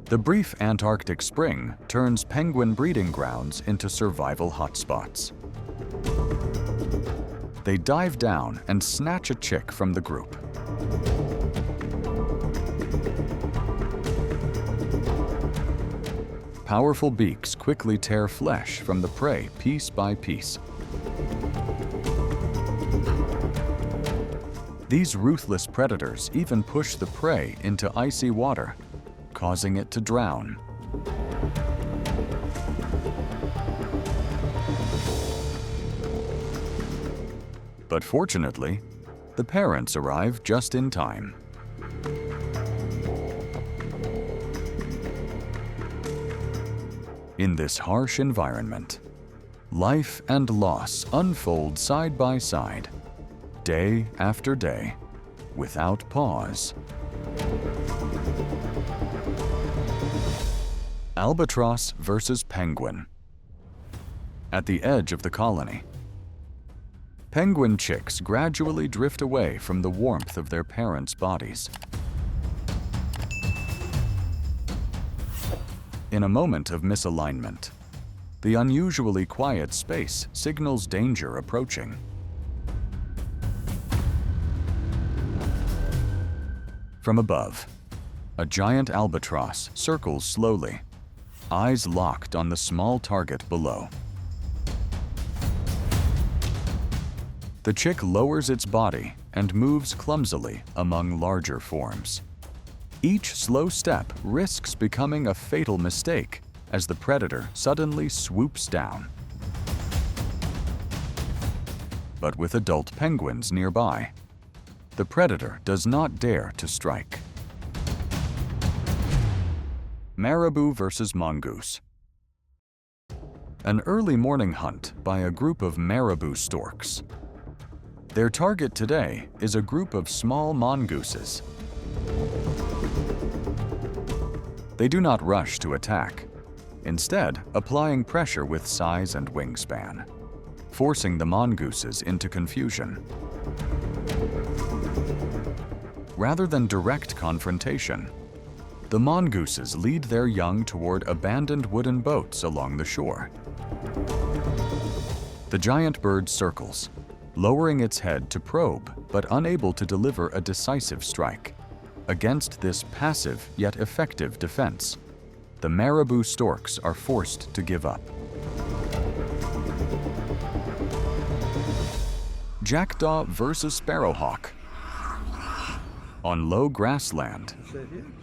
The brief Antarctic spring turns penguin breeding grounds into survival hotspots. They dive down and snatch a chick from the group. Powerful beaks quickly tear flesh from the prey piece by piece. These ruthless predators even push the prey into icy water, causing it to drown. But fortunately, the parents arrive just in time. In this harsh environment, life and loss unfold side by side, day after day, without pause. Albatross versus penguin. At the edge of the colony, penguin chicks gradually drift away from the warmth of their parents' bodies. In a moment of misalignment, the unusually quiet space signals danger approaching. From above, a giant albatross circles slowly, eyes locked on the small target below. The chick lowers its body and moves clumsily among larger forms. Each slow step risks becoming a fatal mistake as the predator suddenly swoops down. But with adult penguins nearby, the predator does not dare to strike. Marabou versus mongoose. An early morning hunt by a group of marabou storks. Their target today is a group of small mongooses. They do not rush to attack, instead applying pressure with size and wingspan, forcing the mongooses into confusion. Rather than direct confrontation, the mongooses lead their young toward abandoned wooden boats along the shore. The giant bird circles, lowering its head to probe but unable to deliver a decisive strike. Against this passive yet effective defense, the marabou storks are forced to give up. Jackdaw versus sparrowhawk. On low grassland,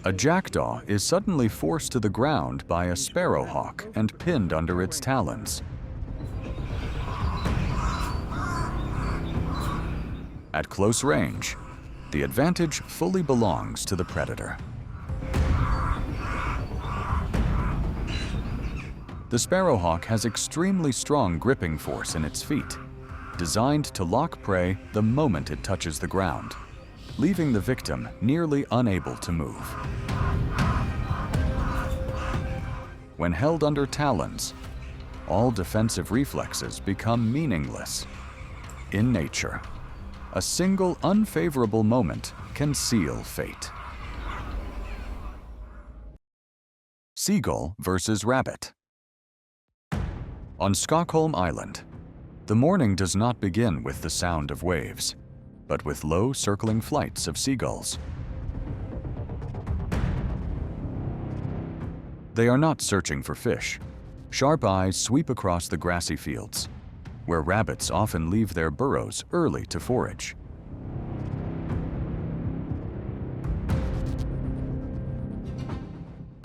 a jackdaw is suddenly forced to the ground by a sparrowhawk and pinned under its talons. At close range, the advantage fully belongs to the predator. The sparrowhawk has extremely strong gripping force in its feet, designed to lock prey the moment it touches the ground, leaving the victim nearly unable to move. When held under talons, all defensive reflexes become meaningless. In nature, a single unfavorable moment can seal fate. Seagull versus rabbit. On Stockholm Island, the morning does not begin with the sound of waves, but with low circling flights of seagulls. They are not searching for fish. Sharp eyes sweep across the grassy fields, where rabbits often leave their burrows early to forage.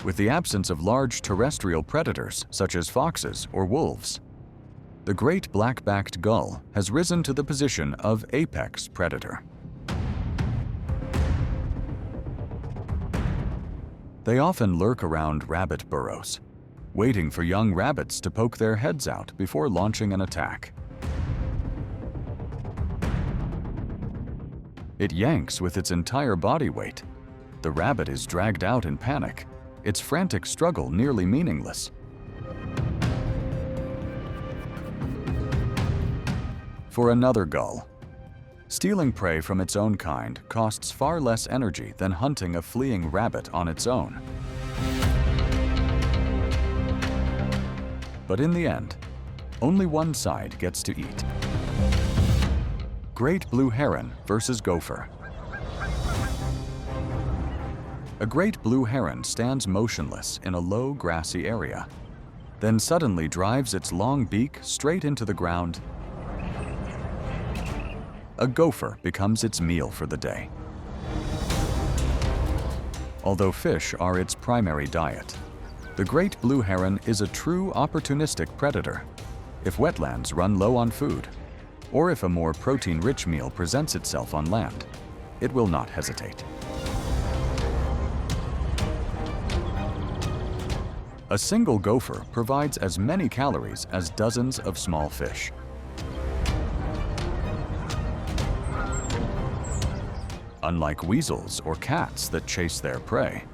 With the absence of large terrestrial predators such as foxes or wolves, the great black-backed gull has risen to the position of apex predator. They often lurk around rabbit burrows, waiting for young rabbits to poke their heads out before launching an attack. It yanks with its entire body weight. The rabbit is dragged out in panic, its frantic struggle nearly meaningless. For another gull, stealing prey from its own kind costs far less energy than hunting a fleeing rabbit on its own. But in the end, only one side gets to eat. Great blue heron versus gopher. A great blue heron stands motionless in a low grassy area, then suddenly drives its long beak straight into the ground. A gopher becomes its meal for the day. Although fish are its primary diet, the great blue heron is a true opportunistic predator. If wetlands run low on food, or if a more protein-rich meal presents itself on land, it will not hesitate. A single gopher provides as many calories as dozens of small fish. Unlike weasels or cats that chase their prey,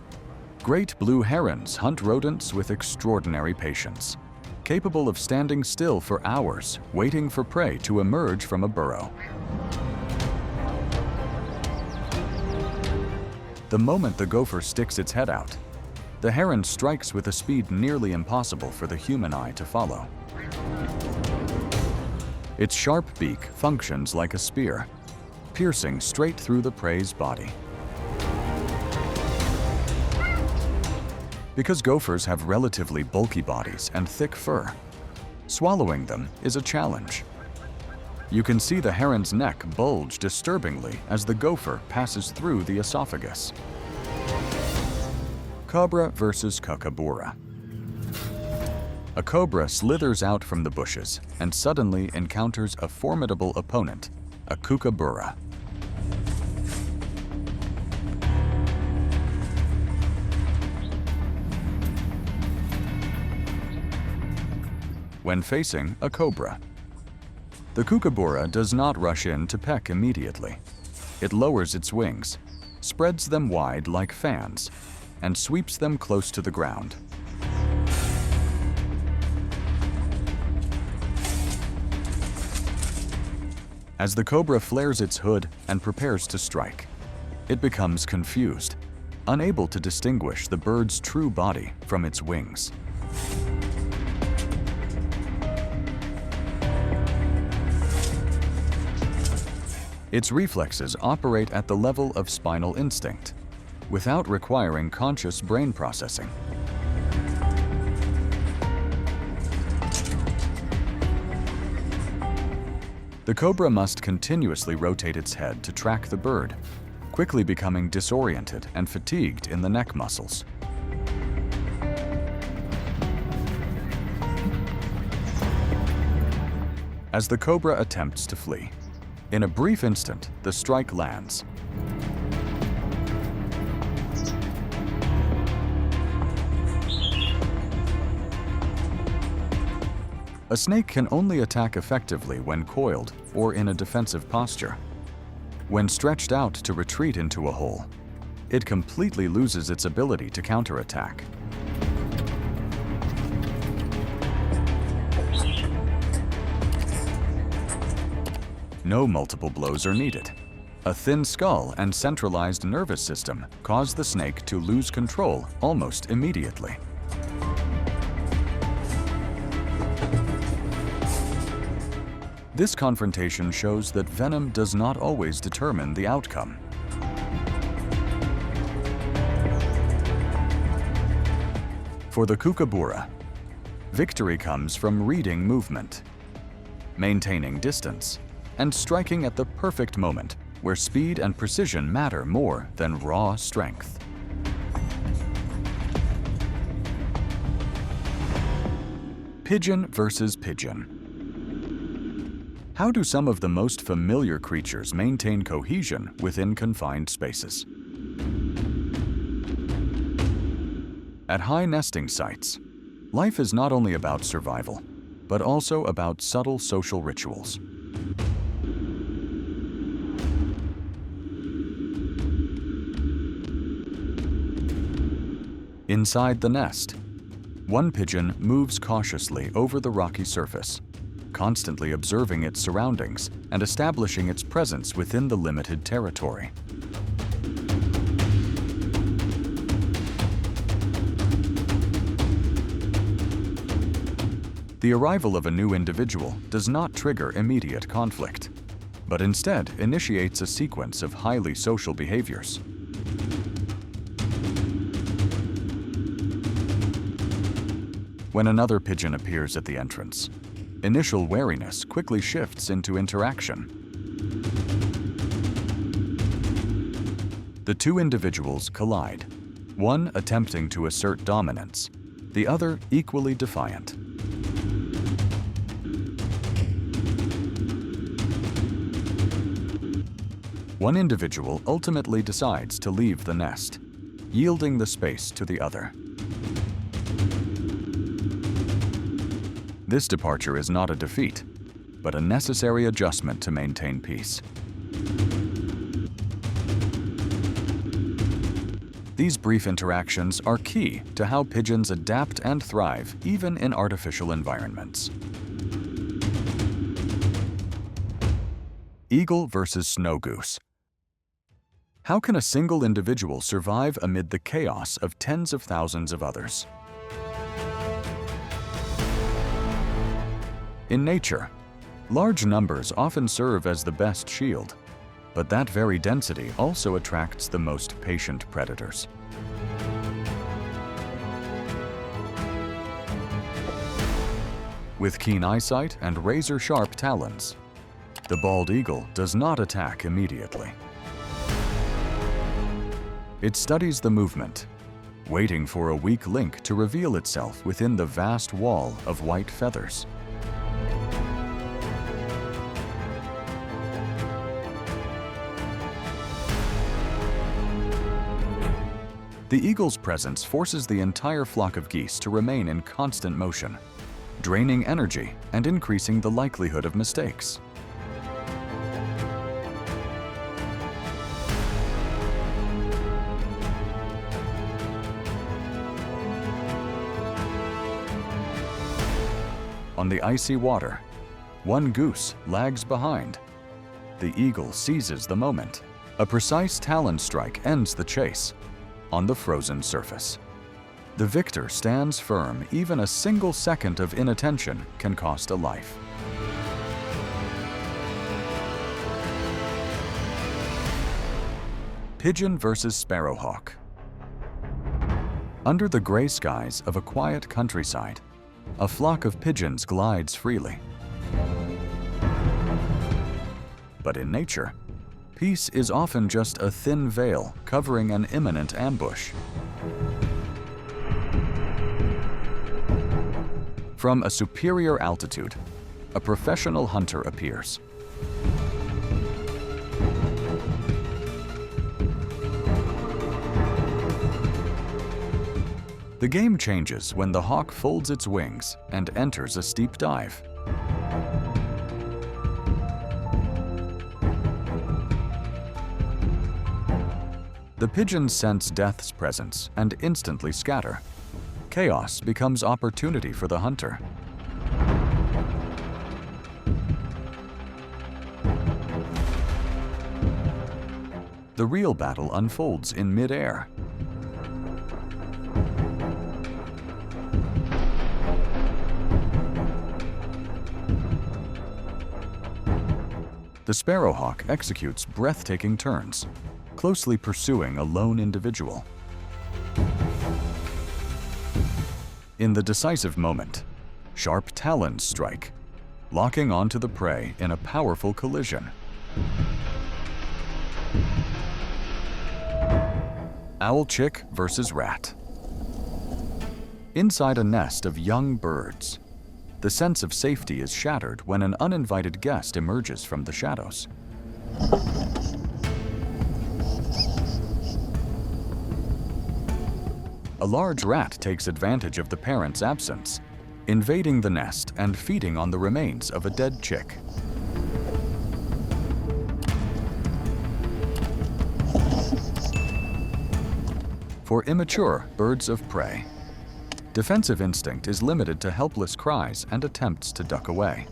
great blue herons hunt rodents with extraordinary patience, capable of standing still for hours, waiting for prey to emerge from a burrow. The moment the gopher sticks its head out, the heron strikes with a speed nearly impossible for the human eye to follow. Its sharp beak functions like a spear, piercing straight through the prey's body. Because gophers have relatively bulky bodies and thick fur, swallowing them is a challenge. You can see the heron's neck bulge disturbingly as the gopher passes through the esophagus. Cobra versus kookaburra. A cobra slithers out from the bushes and suddenly encounters a formidable opponent, a kookaburra. when facing a cobra. The kookaburra does not rush in to peck immediately. It lowers its wings, spreads them wide like fans, and sweeps them close to the ground. As the cobra flares its hood and prepares to strike, it becomes confused, unable to distinguish the bird's true body from its wings. Its reflexes operate at the level of spinal instinct, without requiring conscious brain processing. The cobra must continuously rotate its head to track the bird, quickly becoming disoriented and fatigued in the neck muscles. As the cobra attempts to flee, in a brief instant, the strike lands. A snake can only attack effectively when coiled or in a defensive posture. When stretched out to retreat into a hole, it completely loses its ability to counterattack. No multiple blows are needed. A thin skull and centralized nervous system cause the snake to lose control almost immediately. This confrontation shows that venom does not always determine the outcome. For the kookaburra, victory comes from reading movement, maintaining distance, and striking at the perfect moment where speed and precision matter more than raw strength. Pigeon versus pigeon. How do some of the most familiar creatures maintain cohesion within confined spaces? At high nesting sites, life is not only about survival, but also about subtle social rituals. Inside the nest, one pigeon moves cautiously over the rocky surface, constantly observing its surroundings and establishing its presence within the limited territory. The arrival of a new individual does not trigger immediate conflict, but instead initiates a sequence of highly social behaviors. When another pigeon appears at the entrance, initial wariness quickly shifts into interaction. The two individuals collide, one attempting to assert dominance, the other equally defiant. One individual ultimately decides to leave the nest, yielding the space to the other. This departure is not a defeat, but a necessary adjustment to maintain peace. These brief interactions are key to how pigeons adapt and thrive even in artificial environments. Eagle versus snow goose. How can a single individual survive amid the chaos of tens of thousands of others? In nature, large numbers often serve as the best shield, but that very density also attracts the most patient predators. With keen eyesight and razor-sharp talons, the bald eagle does not attack immediately. It studies the movement, waiting for a weak link to reveal itself within the vast wall of white feathers. The eagle's presence forces the entire flock of geese to remain in constant motion, draining energy and increasing the likelihood of mistakes. On the icy water, one goose lags behind. The eagle seizes the moment. A precise talon strike ends the chase. On the frozen surface, the victor stands firm. Even a single second of inattention can cost a life. Pigeon versus sparrowhawk. Under the gray skies of a quiet countryside, a flock of pigeons glides freely. But in nature, peace is often just a thin veil covering an imminent ambush. From a superior altitude, a professional hunter appears. The game changes when the hawk folds its wings and enters a steep dive. The pigeons sense death's presence and instantly scatter. Chaos becomes opportunity for the hunter. The real battle unfolds in mid-air. The sparrowhawk executes breathtaking turns, closely pursuing a lone individual. In the decisive moment, sharp talons strike, locking onto the prey in a powerful collision. Owl chick versus rat. Inside a nest of young birds, the sense of safety is shattered when an uninvited guest emerges from the shadows. A large rat takes advantage of the parent's absence, invading the nest and feeding on the remains of a dead chick. For immature birds of prey, defensive instinct is limited to helpless cries and attempts to duck away.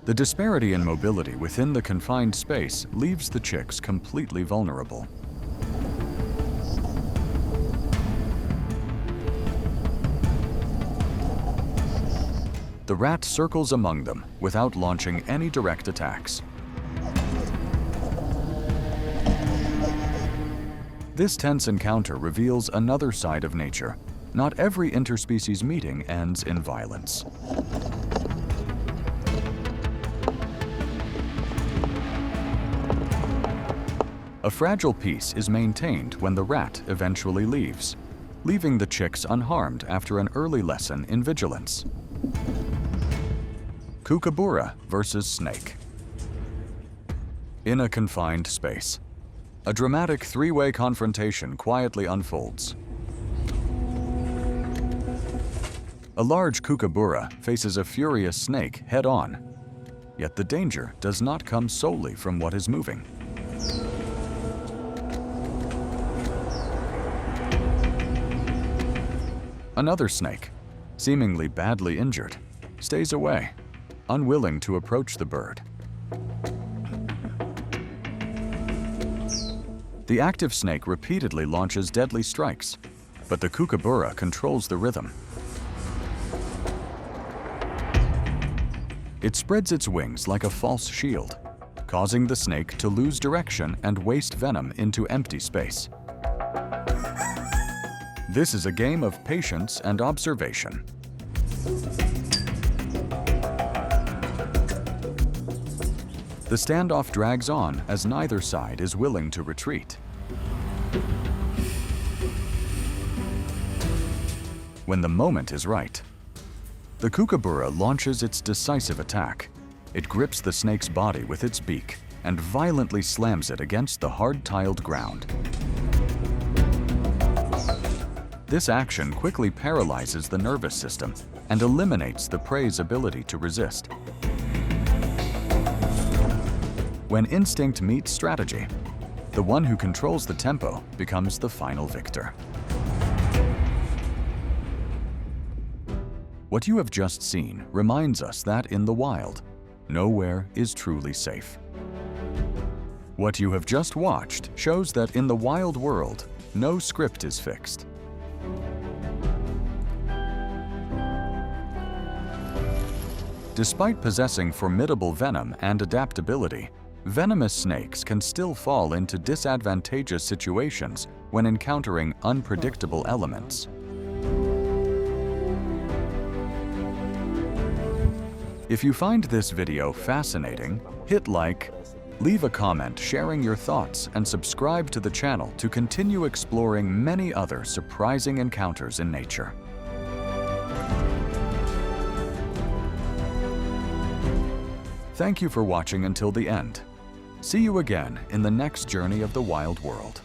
The disparity in mobility within the confined space leaves the chicks completely vulnerable. The rat circles among them without launching any direct attacks. This tense encounter reveals another side of nature. Not every interspecies meeting ends in violence. A fragile peace is maintained when the rat eventually leaves, leaving the chicks unharmed after an early lesson in vigilance. Kookaburra versus snake. In a confined space, a dramatic three-way confrontation quietly unfolds. A large kookaburra faces a furious snake head-on, yet the danger does not come solely from what is moving. Another snake, seemingly badly injured, stays away, unwilling to approach the bird. The active snake repeatedly launches deadly strikes, but the kookaburra controls the rhythm. It spreads its wings like a false shield, causing the snake to lose direction and waste venom into empty space. This is a game of patience and observation. The standoff drags on as neither side is willing to retreat. When the moment is right, the kookaburra launches its decisive attack. It grips the snake's body with its beak and violently slams it against the hard-tiled ground. This action quickly paralyzes the nervous system and eliminates the prey's ability to resist. When instinct meets strategy, the one who controls the tempo becomes the final victor. What you have just seen reminds us that in the wild, nowhere is truly safe. What you have just watched shows that in the wild world, no script is fixed. Despite possessing formidable venom and adaptability, venomous snakes can still fall into disadvantageous situations when encountering unpredictable elements. If you find this video fascinating, hit like, leave a comment sharing your thoughts, and subscribe to the channel to continue exploring many other surprising encounters in nature. Thank you for watching until the end. See you again in the next journey of the wild world.